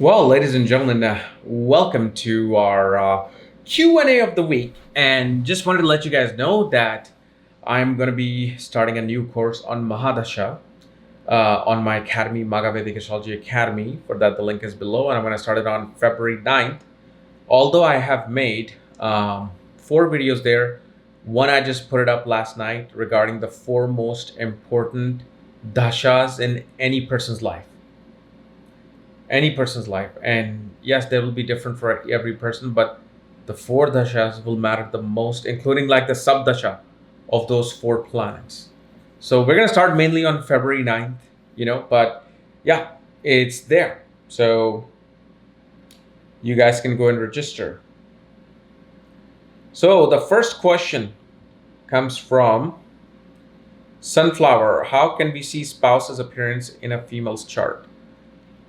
Well, ladies and gentlemen, welcome to our Q&A of the week. And just wanted to let you guys know that I'm going to be starting a new course on Mahadasha on my academy, Maga Vedic Astrology Academy. For that, the link is below, and I'm going to start it on February 9th. Although I have made 4 videos there, one I just put it up last night regarding the 4 most important dashas in any person's life. And yes, they will be different for every person, but the 4 dashas will matter the most, including like the sub dasha of those 4 planets. So we're going to start mainly on February 9th, but yeah, it's there. So you guys can go and register. So the first question comes from Sunflower. How can we see spouse's appearance in a female's chart?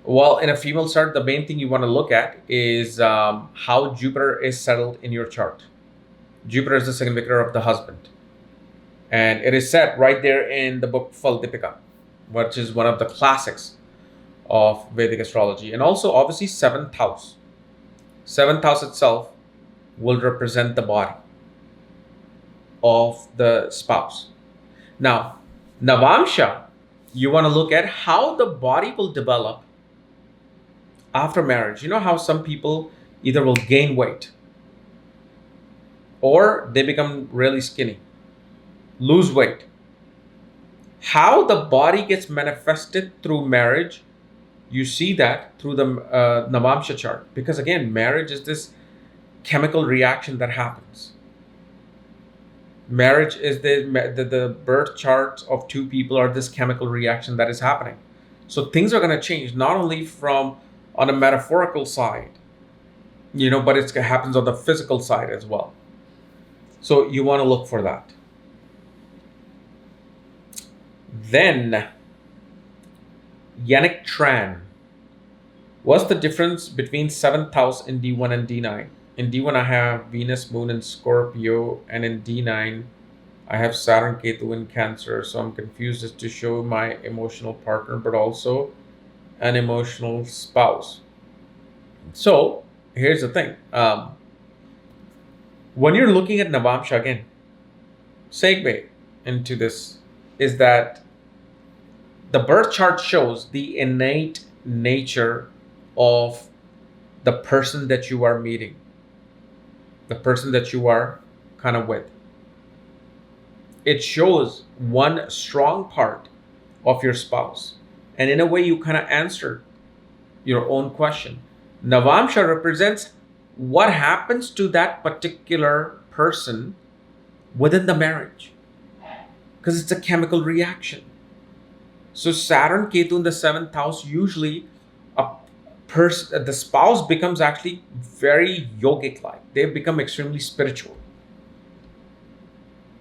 Well, in a female chart, the main thing you want to look at is how Jupiter is settled in your chart. Jupiter is the significator of the husband. And it is set right there in the book Phaldipika, which is one of the classics of Vedic astrology. And also, obviously, 7th house. 7th house itself will represent the body of the spouse. Now, Navamsha, you want to look at how the body will develop after marriage. You know how some people either will gain weight or they become really skinny, lose weight. How the body gets manifested through marriage, you see that through the Navamsha chart. Because again, marriage is this chemical reaction that happens. Marriage is the birth charts of 2 people are this chemical reaction that is happening. So things are going to change, not only from on a metaphorical side, but it happens on the physical side as well. So you want to look for that. Then, Yannick Tran. What's the difference between 7th house in D1 and D9? In D1, I have Venus, Moon, and Scorpio, and in D9, I have Saturn, Ketu, and Cancer. So I'm confused as to show my emotional partner, but also an emotional spouse. So here's the thing. When you're looking at Navamsha, again, segue into this is that the birth chart shows the innate nature of the person that you are meeting, the person that you are kind of with. It shows one strong part of your spouse. And in a way, you kind of answered your own question. Navamsha represents what happens to that particular person within the marriage, because it's a chemical reaction. So Saturn, Ketu in the 7th house, usually the spouse becomes actually very yogic-like. They become extremely spiritual.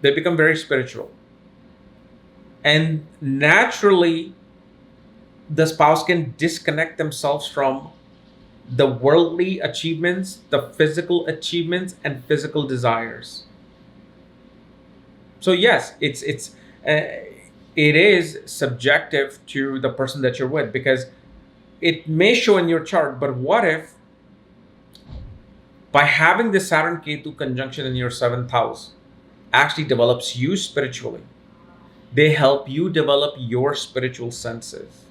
They become very spiritual. And naturally, the spouse can disconnect themselves from the worldly achievements, the physical achievements, and physical desires. So yes, it is subjective to the person that you're with, because it may show in your chart, but what if by having the Saturn Ketu conjunction in your 7th house actually develops you spiritually? They help you develop your spiritual senses.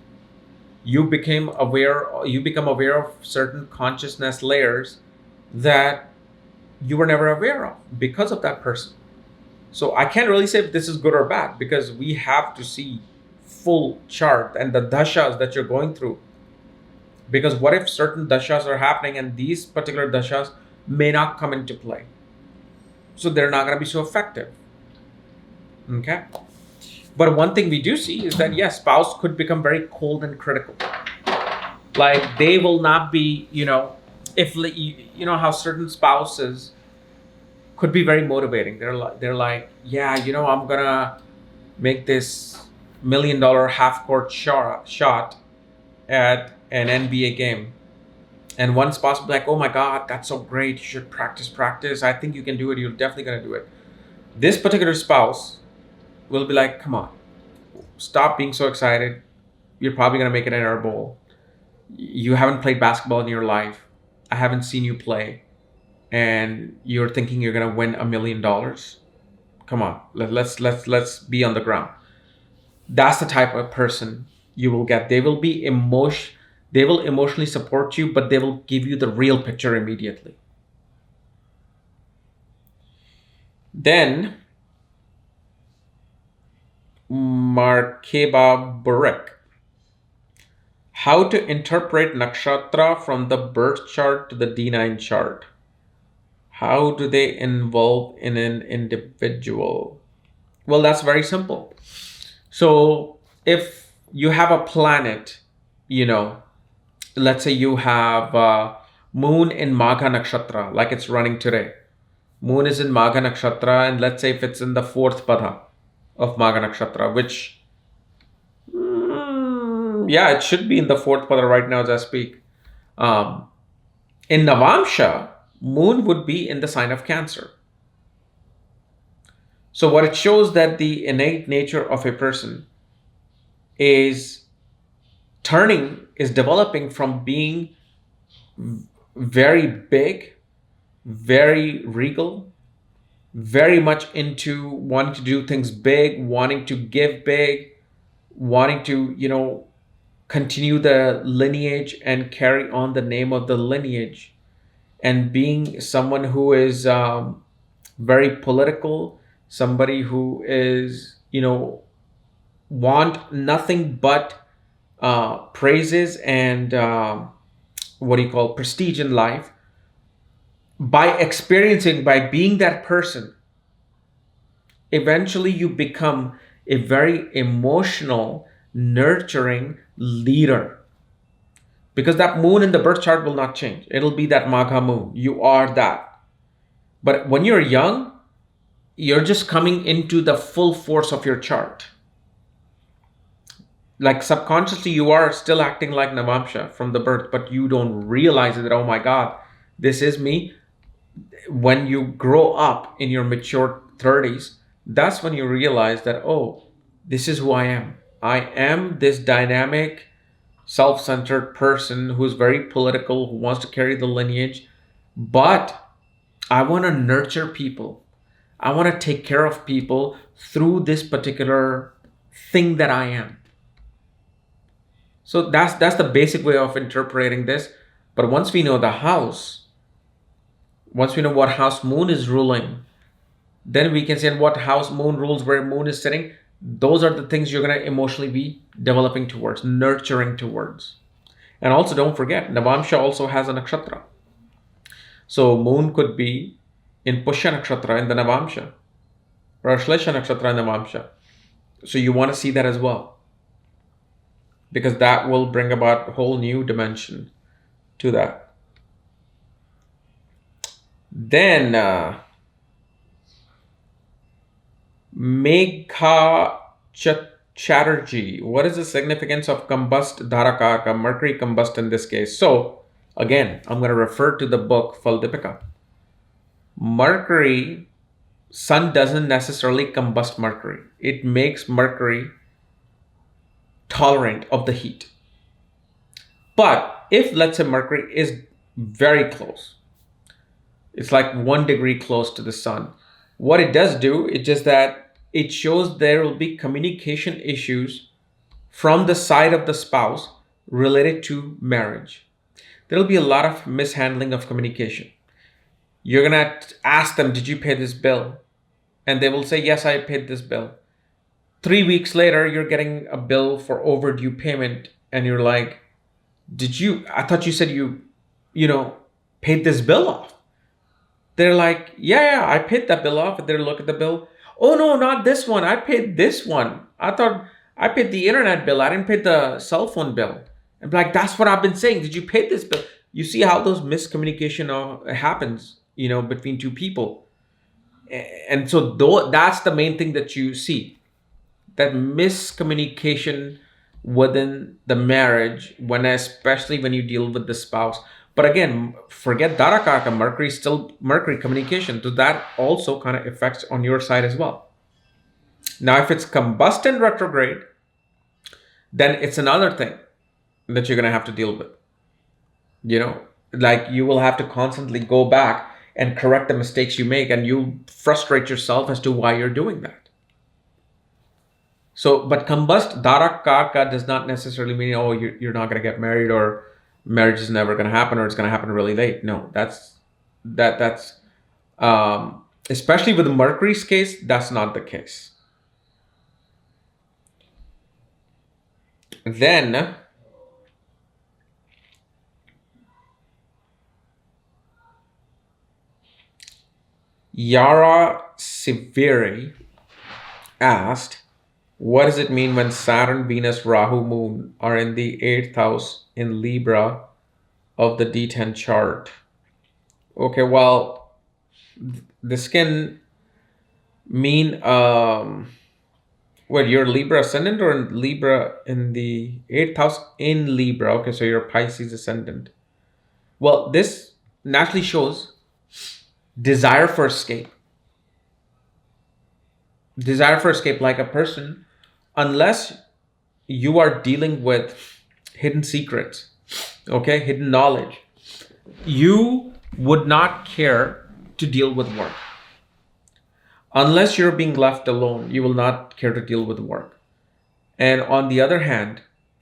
You become aware of certain consciousness layers that you were never aware of because of that person. So I can't really say if this is good or bad, because we have to see full chart and the dashas that you're going through. Because what if certain dashas are happening and these particular dashas may not come into play? So they're not going to be so effective. Okay? But one thing we do see is that, yes, spouse could become very cold and critical. Like they will not be, if how certain spouses could be very motivating. They're like, yeah, I'm gonna make this $1 million half-court shot at an NBA game, and one spouse will be like, oh my God, that's so great. You should practice. I think you can do it. You're definitely gonna do it. This particular spouse will be like, come on, stop being so excited. You're probably gonna make it in our bowl. You haven't played basketball in your life. I haven't seen you play, and you're thinking you're gonna win $1 million. Come on, let's be on the ground. That's the type of person you will get. They will emotionally support you, but they will give you the real picture immediately. Then Markeba Burek. How to interpret nakshatra from the birth chart to the D9 chart. How do they involve in an individual? Well, that's very simple. So if you have a planet, you know, let's say you have moon in Magha Nakshatra, like it's running today. Moon is in Magha Nakshatra, and let's say if it's in the fourth pada of Magha Nakshatra, which, yeah, it should be in the fourth pada right now as I speak. In Navamsha, moon would be in the sign of Cancer. So what it shows that the innate nature of a person is developing from being very big, very regal, very much into wanting to do things big, wanting to give big, wanting to, continue the lineage and carry on the name of the lineage, and being someone who is very political, somebody who is, want nothing but praises and prestige in life. By being that person, eventually you become a very emotional, nurturing leader, because that moon in the birth chart will not change. It'll be that Magha moon. You are that. But when you're young, you're just coming into the full force of your chart. Like subconsciously, you are still acting like Navamsha from the birth, but you don't realize that, oh my God, this is me. When you grow up in your mature 30s, that's when you realize that, oh, this is who I am. I am this dynamic, self-centered person who's very political, who wants to carry the lineage, but I want to nurture people. I want to take care of people through this particular thing that I am. So that's the basic way of interpreting this. But once we know the house, once we know what house moon is ruling, then we can say what house moon rules, where moon is sitting. Those are the things you're going to emotionally be developing towards, nurturing towards. And also don't forget, Navamsha also has a nakshatra. So moon could be in Pushya nakshatra in the Navamsha, or Ashlesha nakshatra in the Navamsha. So you want to see that as well, because that will bring about a whole new dimension to that. Then Megha Chatterjee, what is the significance of combust Dharaka, Mercury combust in this case? So again, I'm going to refer to the book Phaldipika. Mercury, sun doesn't necessarily combust Mercury. It makes Mercury tolerant of the heat. But if, let's say, Mercury is very close, it's like 1 degree close to the sun, what it does do is just that it shows there will be communication issues from the side of the spouse related to marriage. There will be a lot of mishandling of communication. You're going to ask them, did you pay this bill? And they will say, yes, I paid this bill. 3 weeks later, you're getting a bill for overdue payment. And you're like, I thought you said you paid this bill off. They're like, yeah, I paid that bill off. And they look at the bill. Oh, no, not this one. I paid this one. I thought I paid the internet bill. I didn't pay the cell phone bill. And like, that's what I've been saying. Did you pay this bill? You see how those miscommunication happens, between two people. And so that's the main thing that you see, that miscommunication within the marriage, especially when you deal with the spouse. But again, forget Dharakaka, Mercury is still Mercury communication. So that also kind of affects on your side as well. Now, if it's combust in retrograde, then it's another thing that you're going to have to deal with. You know, like you will have to constantly go back and correct the mistakes you make, and you frustrate yourself as to why you're doing that. So, but combust dara karka does not necessarily mean, oh, you're not going to get married, or marriage is never going to happen, or it's going to happen really late. No, that's especially with Mercury's case, that's not the case. Then Yara Siveri asked, what does it mean when Saturn, Venus, Rahu, Moon are in the 8th house in Libra of the D10 chart? Okay, well, this can mean, what, you're Libra ascendant or in Libra in the 8th house in Libra? Okay, so you're Pisces ascendant. Well, this naturally shows desire for escape. Desire for escape, like a person, unless you are dealing with hidden secrets, okay, hidden knowledge, you would not care to deal with work. Unless you're being left alone, you will not care to deal with work. And on the other hand,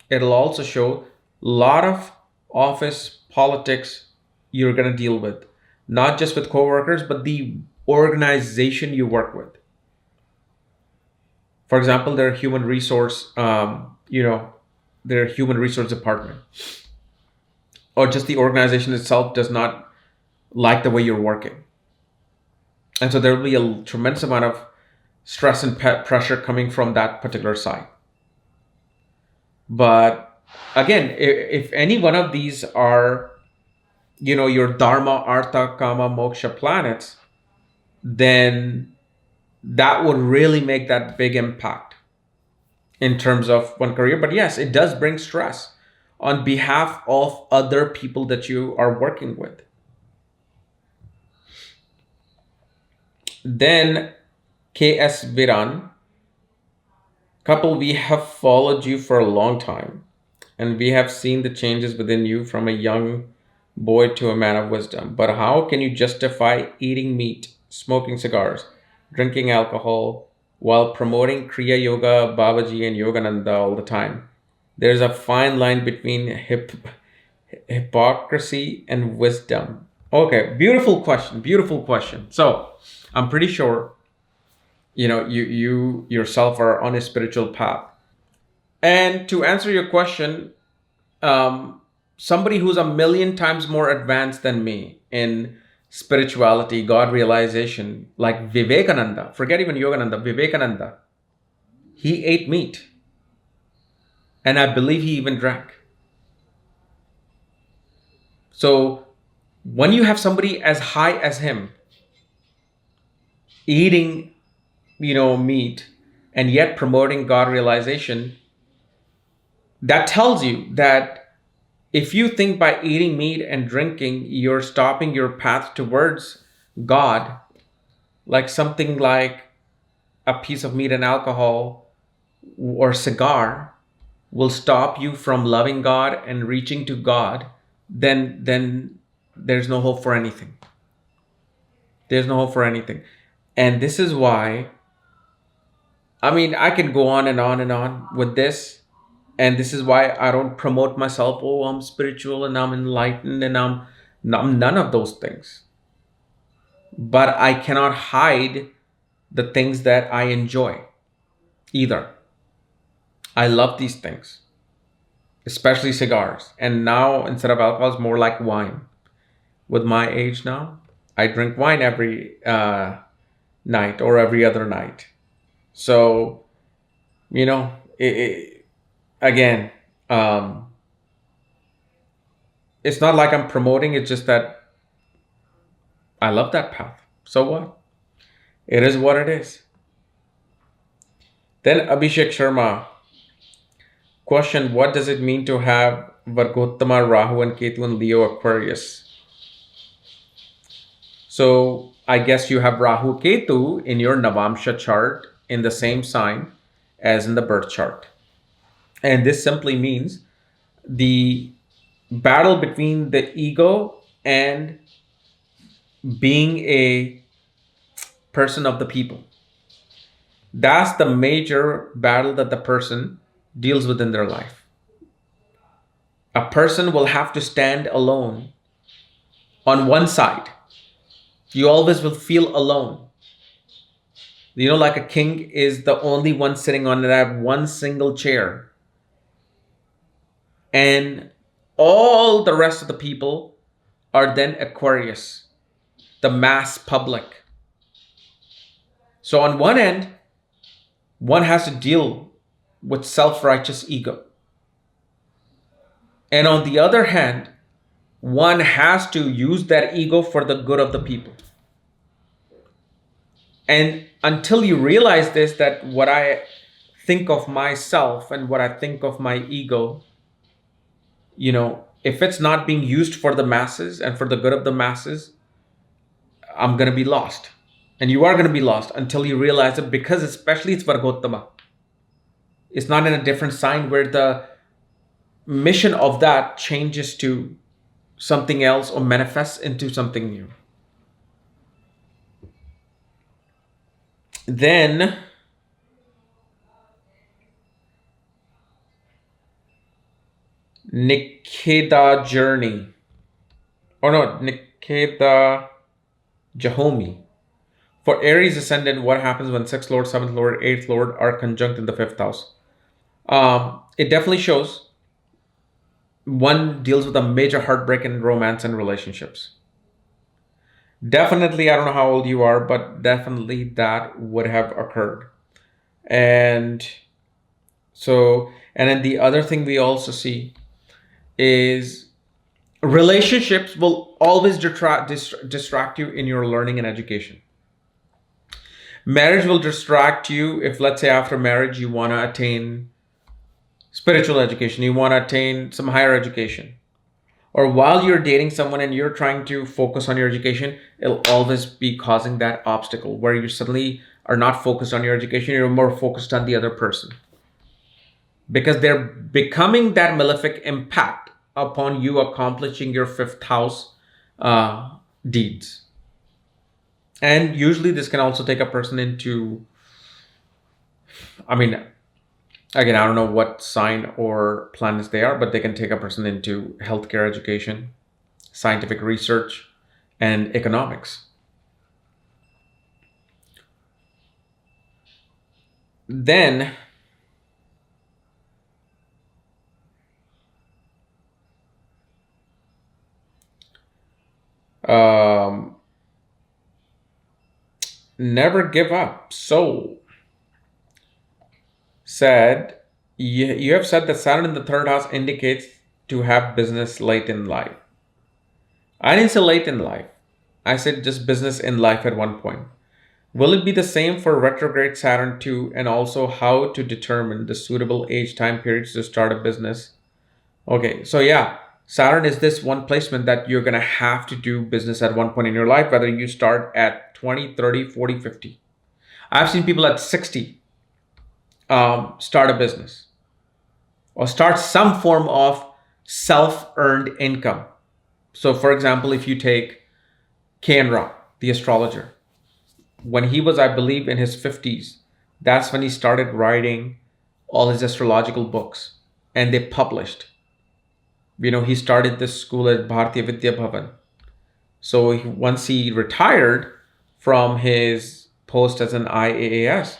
it'll also show a lot of office politics you're going to deal with, not just with coworkers, but the organization you work with. For example, their human resource, their human resource department, or just the organization itself does not like the way you're working. And so there will be a tremendous amount of stress and pressure coming from that particular side. But again, if any one of these are, your Dharma, Artha, Kama, Moksha planets, then that would really make that big impact in terms of one career. But yes, it does bring stress on behalf of other people that you are working with. Then KS Viran, couple, we have followed you for a long time, and we have seen the changes within you from a young boy to a man of wisdom. But how can you justify eating meat, smoking cigars, drinking alcohol, while promoting Kriya Yoga, Babaji, and Yogananda all the time? There's a fine line between hypocrisy and wisdom. Okay, beautiful question. Beautiful question. So I'm pretty sure, you yourself are on a spiritual path. And to answer your question, somebody who's a million times more advanced than me in spirituality, God realization, like Vivekananda, forget even Yogananda, Vivekananda, he ate meat. And I believe he even drank. So when you have somebody as high as him eating, meat, and yet promoting God realization, that tells you that if you think by eating meat and drinking, you're stopping your path towards God, like something like a piece of meat and alcohol or cigar will stop you from loving God and reaching to God, then there's no hope for anything. There's no hope for anything. And this is why, I can go on and on and on with this. And this is why I don't promote myself. Oh, I'm spiritual and I'm enlightened and I'm none of those things. But I cannot hide the things that I enjoy either. I love these things, especially cigars. And now, instead of alcohol, it's more like wine. With my age now, I drink wine every night or every other night. So, again, it's not like I'm promoting. It's just that I love that path. So what? It is what it is. Then Abhishek Sharma, question, what does it mean to have Vargottama, Rahu, and Ketu in Leo Aquarius? So I guess you have Rahu, Ketu in your Navamsha chart in the same sign as in the birth chart. And this simply means the battle between the ego and being a person of the people. That's the major battle that the person deals with in their life. A person will have to stand alone on one side. You always will feel alone. Like a king is the only one sitting on that one single chair. And all the rest of the people are then Aquarius, the mass public. So on one end, one has to deal with self-righteous ego. And on the other hand, one has to use that ego for the good of the people. And until you realize this, that what I think of myself and what I think of my ego, if it's not being used for the masses and for the good of the masses, I'm going to be lost. And you are going to be lost until you realize it, because especially it's Vargottama. It's not in a different sign where the mission of that changes to something else or manifests into something new. Then Nikeda journey. Nikeda Jahomi. For Aries ascendant, what happens when 6th Lord, 7th Lord, 8th Lord are conjunct in the 5th house? It definitely shows one deals with a major heartbreak in romance and relationships. Definitely, I don't know how old you are, but definitely that would have occurred. And then the other thing we also see is relationships will always distract you in your learning and education. Marriage will distract you if, let's say, after marriage, you want to attain spiritual education, you want to attain some higher education. Or while you're dating someone and you're trying to focus on your education, it'll always be causing that obstacle where you suddenly are not focused on your education, you're more focused on the other person. Because they're becoming that malefic impact upon you accomplishing your 5th house deeds. And usually this can also take a person into, again, I don't know what sign or planets they are, but they can take a person into healthcare education, scientific research, and economics. Then never give up. Soul said, you have said that Saturn in the 3rd house indicates to have business late in life. I didn't say late in life. I said just business in life at one point. Will it be the same for retrograde Saturn too? And also how to determine the suitable age time periods to start a business? Okay, so yeah, Saturn is this one placement that you're going to have to do business at one point in your life, whether you start at 20, 30, 40, 50. I've seen people at 60 start a business or start some form of self-earned income. So for example, if you take Kapiel Raaj, the astrologer, when he was, I believe, in his 50s, that's when he started writing all his astrological books, and they published. He started this school at Bharatiya Vidya Bhavan. So once he retired from his post as an IAAS,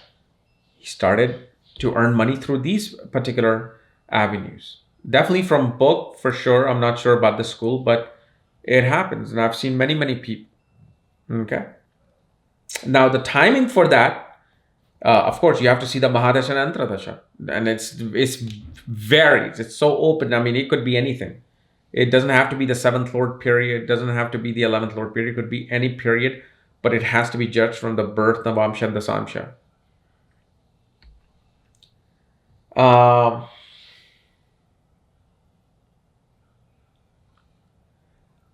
he started to earn money through these particular avenues. Definitely from book, for sure. I'm not sure about the school, but it happens. And I've seen many, many people. Okay. Now, the timing for that, of course, you have to see the Mahadasha and Antradasha. And it's varies. It's so open. It could be anything. It doesn't have to be the 7th Lord period. It doesn't have to be the 11th Lord period. It could be any period, but it has to be judged from the birth, Navamsha, and Dasamsha.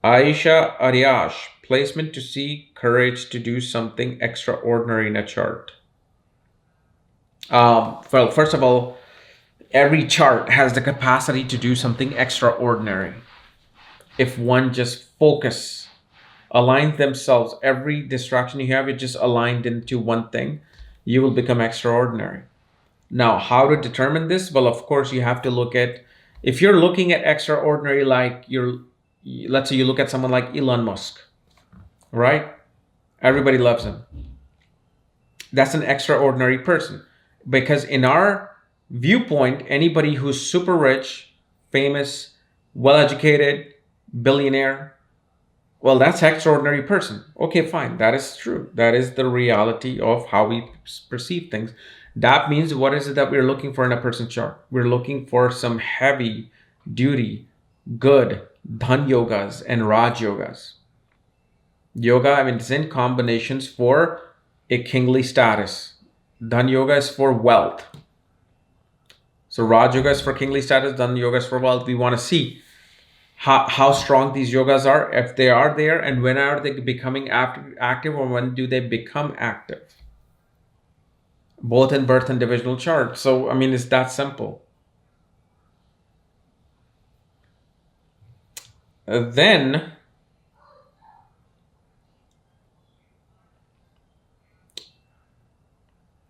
Aisha Aryash, placement to see courage to do something extraordinary in a chart. Well, first of all, every chart has the capacity to do something extraordinary. if one just focus, align themselves, every distraction you have, it just aligned into one thing, you will become extraordinary. Now, how to determine this? Well, of course, you have to look at, if you're looking at extraordinary, like let's say you look at someone like Elon Musk, right? Everybody loves him. That's an extraordinary person, because in our viewpoint, anybody who's super rich, famous, well-educated, billionaire, well, that's an extraordinary person. Okay, fine. That is true. That is the reality of how we perceive things. That means, what is it that we're looking for in a person's chart? We're looking for some heavy duty, good Dhan yogas and Raj yogas. Yoga, I mean, it's in combinations for a kingly status. Dhan yoga is for wealth. So Raj yoga is for kingly status, Dhan yoga is for wealth. We want to see how strong these yogas are, if they are there, and when are they becoming active, or when do they become active, both in birth and divisional chart. So I mean, it's that simple. Then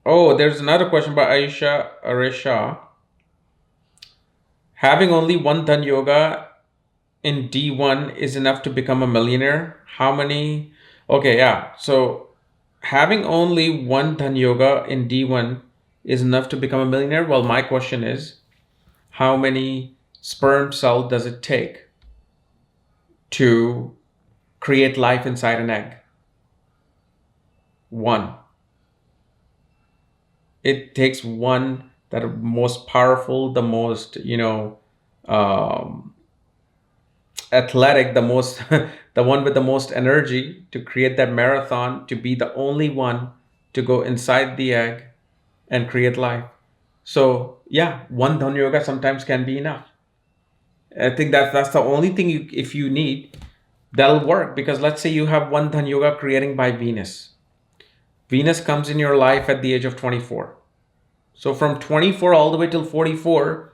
there's another question by Aisha Aresha. Having only one Dhan yoga in D1 is enough to become a millionaire? How many? Okay, yeah. So having only one Dhan yoga in D1 is enough to become a millionaire? Well, my question is, how many sperm cells does it take to create life inside an egg? One. It takes one, that most powerful, the most, athletic, the most, the one with the most energy to create that marathon, to be the only one to go inside the egg and create life. So yeah, one Dhan yoga sometimes can be enough. I think that's the only thing if you need, that'll work. Because let's say you have one Dhan yoga creating by Venus. Venus comes in your life at the age of 24. So from 24 all the way till 44,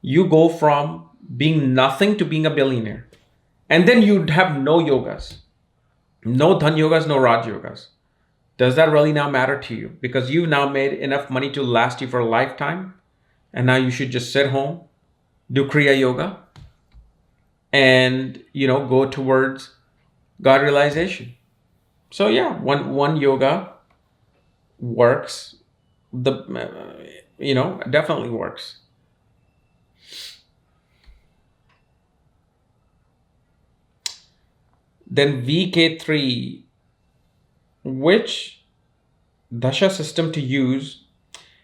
you go from being nothing to being a billionaire. And then you'd have no yogas, no Dhan yogas, no Raj yogas. Does that really now matter to you? Because you've now made enough money to last you for a lifetime. And now you should just sit home, do Kriya Yoga, and go towards God realization. So yeah, one yoga works. Definitely works. Then VK3, which dasha system to use,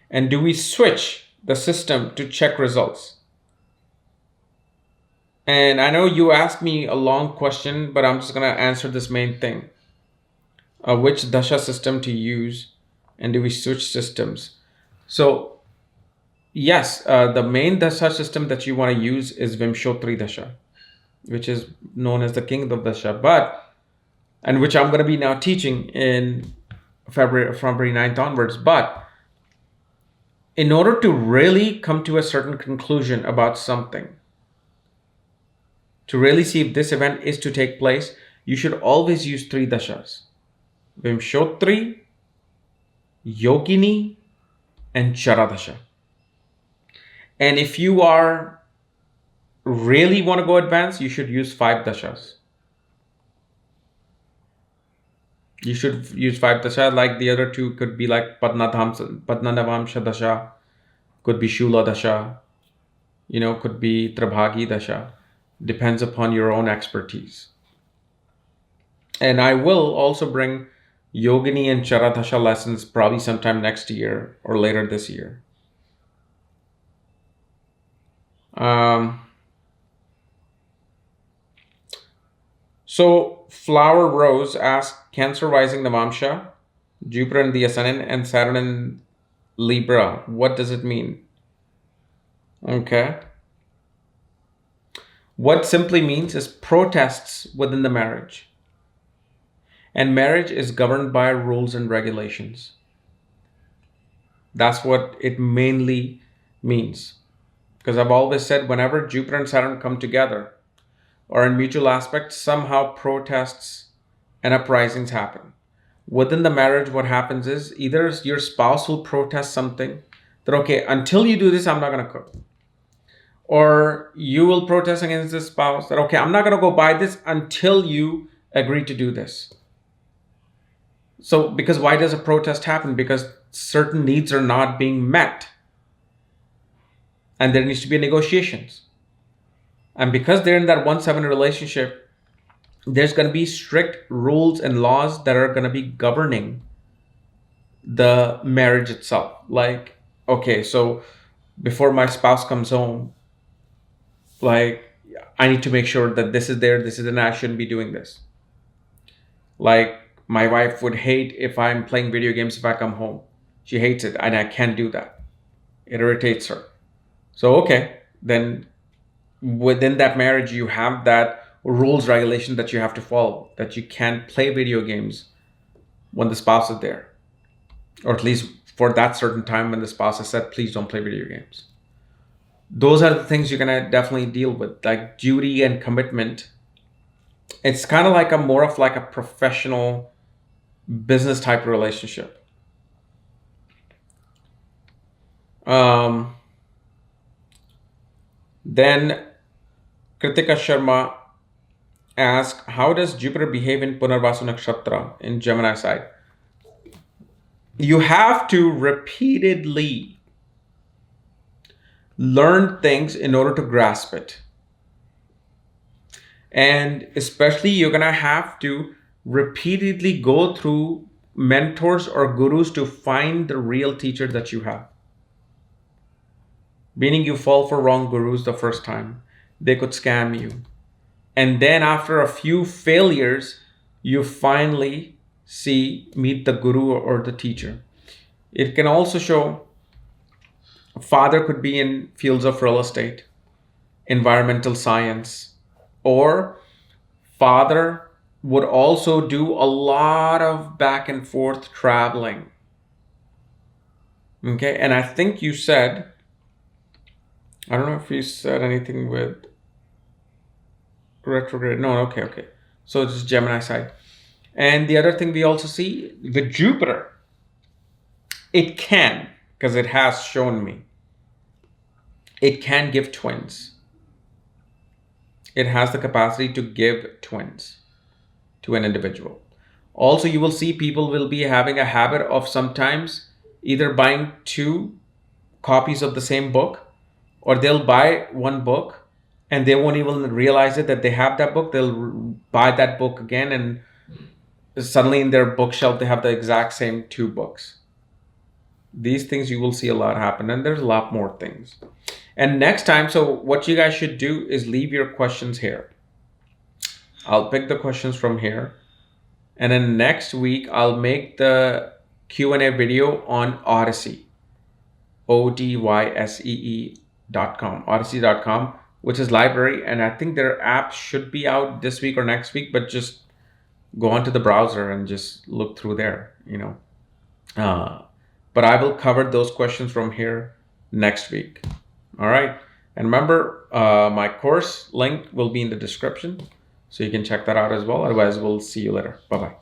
and do we switch the system to check results? And I know you asked me a long question, but I'm just going to answer this main thing. Which dasha system to use, and do we switch systems? So yes, the main dasha system that you want to use is Vimshotri dasha, which is known as the king of dasha, and which I'm going to be now teaching in February 9th onwards. But in order to really come to a certain conclusion about something, to really see if this event is to take place, you should always use three dashas: Vimshotri, Yogini, and Charadasha. And if you are really want to go advanced, you should use 5 dashas. You should use 5 dasha. Like the other 2 could be like Padnanavamsha dasha, could be Shula dasha, could be Trabhagi dasha. Depends upon your own expertise. And I will also bring Yogini and Charadasha lessons probably sometime next year or later this year. So Flower Rose asks, Cancer rising Navamsha, Jupiter in the ascendant, and Saturn in Libra. What does it mean? Okay. What simply means is protests within the marriage. And marriage is governed by rules and regulations. That's what it mainly means. Because I've always said, whenever Jupiter and Saturn come together, or in mutual aspects, somehow protests and uprisings happen. Within the marriage, what happens is either your spouse will protest something that, okay, until you do this, I'm not going to cook. Or you will protest against the spouse that, okay, I'm not going to go buy this until you agree to do this. So, because why does a protest happen? Because certain needs are not being met. And there needs to be negotiations. And because they're in that 1-7 relationship, there's going to be strict rules and laws that are going to be governing the marriage itself. Like, okay, so before my spouse comes home, like, I need to make sure that this is there, this is, and I shouldn't be doing this. Like, my wife would hate if I'm playing video games if I come home. She hates it, and I can't do that. It irritates her. So, okay, then within that marriage, you have that rules, regulation that you have to follow, that you can't play video games when the spouse is there. Or at least for that certain time when the spouse has said, please don't play video games. Those are the things you're going to definitely deal with, like duty and commitment. It's kind of like more of like a professional business type relationship. Then Kritika Sharma asks, how does Jupiter behave in Punarvasu Nakshatra in Gemini side? You have to repeatedly learn things in order to grasp it. And especially you're going to have to repeatedly go through mentors or gurus to find the real teacher that you have. Meaning you fall for wrong gurus the first time. They could scam you. And then after a few failures, you finally meet the guru or the teacher. It can also show father could be in fields of real estate, environmental science, or father would also do a lot of back and forth traveling. Okay, and I think you said, I don't know if you said anything with retrograde. No, okay. So it's Gemini side. And the other thing we also see, the Jupiter, it can, because it has shown me, it can give twins. It has the capacity to give twins to an individual. Also, you will see people will be having a habit of sometimes either buying 2 copies of the same book, or they'll buy one book and they won't even realize it that they have that book. They'll buy that book again, and suddenly in their bookshelf they have the exact same 2 books. These things you will see a lot happen, and there's a lot more things. And next time, so what you guys should do is leave your questions here. I'll pick the questions from here, and then next week I'll make the Q&A video on Odyssey, odyssee.com, odyssey.com, which is library, and I think their app should be out this week or next week, but just go onto the browser and just look through there, but I will cover those questions from here next week. All right. And remember, my course link will be in the description, so you can check that out as well. Otherwise, we'll see you later. Bye-bye.